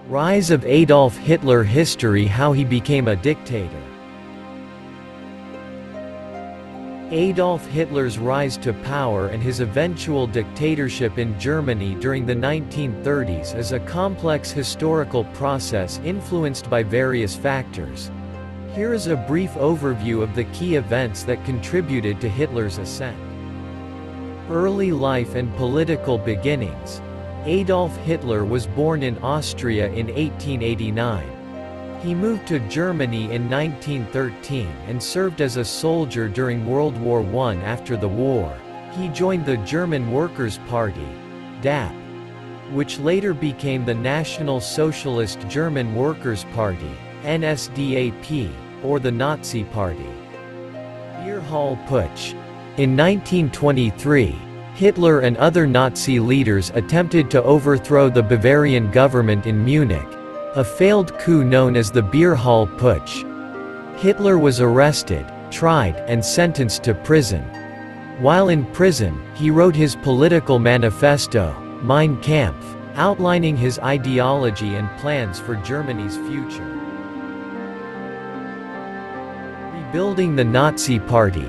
Rise of Adolf Hitler. History: how he became a dictator. Adolf Hitler's rise to power and his eventual dictatorship in Germany during the 1930s is a complex historical process influenced by various factors. Here is a brief overview of the key events that contributed to Hitler's ascent. Early life and political beginnings. Adolf Hitler was born in Austria in 1889. He moved to Germany in 1913 and served as a soldier during World War I. After the war, he joined the German Workers' Party, DAP, which later became the National Socialist German Workers' Party, NSDAP, or the Nazi Party. Beer Hall Putsch. In 1923, Hitler and other Nazi leaders attempted to overthrow the Bavarian government in Munich, a failed coup known as the Beer Hall Putsch. Hitler was arrested, tried, and sentenced to prison. While in prison, he wrote his political manifesto, Mein Kampf, outlining his ideology and plans for Germany's future. Rebuilding the Nazi Party.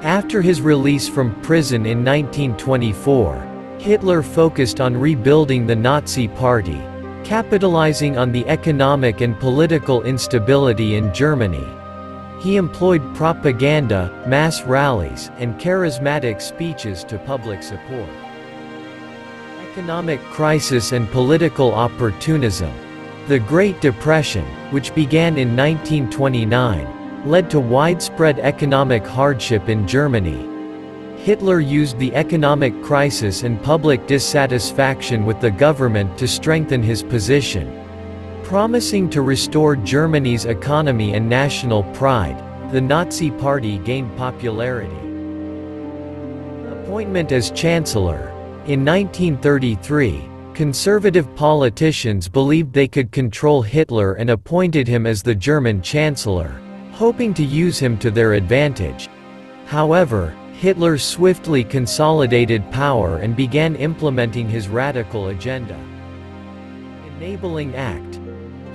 After his release from prison in 1924, Hitler focused on rebuilding the Nazi Party, capitalizing on the economic and political instability in Germany. He employed propaganda, mass rallies, and charismatic speeches to public support. Economic crisis and political opportunism. The Great Depression, which began in 1929, led to widespread economic hardship in Germany. Hitler used the economic crisis and public dissatisfaction with the government to strengthen his position. Promising to restore Germany's economy and national pride, the Nazi Party gained popularity. Appointment as Chancellor. In 1933, conservative politicians believed they could control Hitler and appointed him as the German Chancellor, hoping to use him to their advantage. However, Hitler swiftly consolidated power and began implementing his radical agenda. Enabling Act.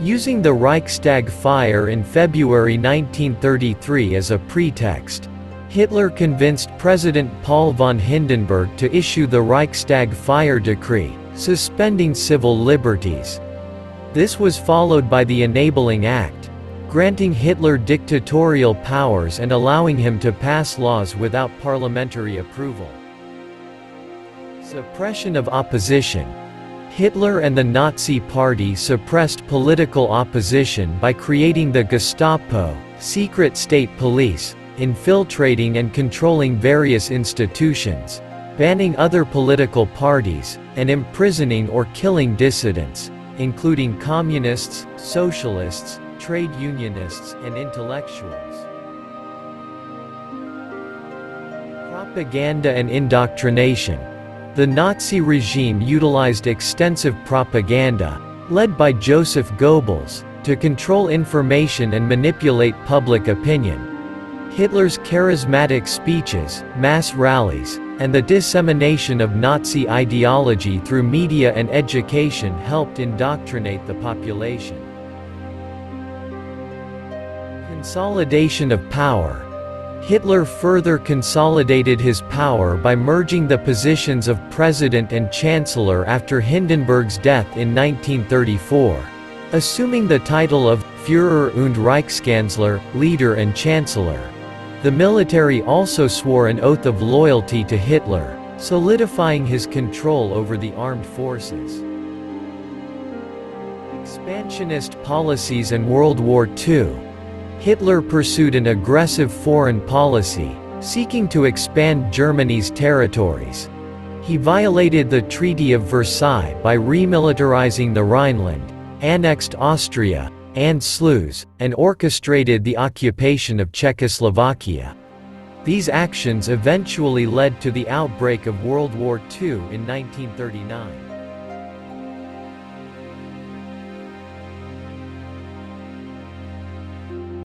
Using the Reichstag fire in February 1933 as a pretext, Hitler convinced President Paul von Hindenburg to issue the Reichstag fire decree, suspending civil liberties. This was followed by the Enabling Act, granting Hitler dictatorial powers and allowing him to pass laws without parliamentary approval. Suppression of opposition. Hitler and the Nazi Party suppressed political opposition by creating the Gestapo, secret state police, infiltrating and controlling various institutions, banning other political parties, and imprisoning or killing dissidents, including communists, socialists, trade unionists, and intellectuals. Propaganda and indoctrination. The Nazi regime utilized extensive propaganda, led by Joseph Goebbels, to control information and manipulate public opinion. Hitler's charismatic speeches, mass rallies, and the dissemination of Nazi ideology through media and education helped indoctrinate the population. Consolidation of power. Hitler further consolidated his power by merging the positions of president and chancellor after Hindenburg's death in 1934. Assuming the title of Führer und Reichskanzler, leader and chancellor. The military also swore an oath of loyalty to Hitler, solidifying his control over the armed forces. Expansionist policies and World War II. Hitler pursued an aggressive foreign policy, seeking to expand Germany's territories. He violated the Treaty of Versailles by remilitarizing the Rhineland, annexed Austria, and Sluys, and orchestrated the occupation of Czechoslovakia. These actions eventually led to the outbreak of World War II in 1939.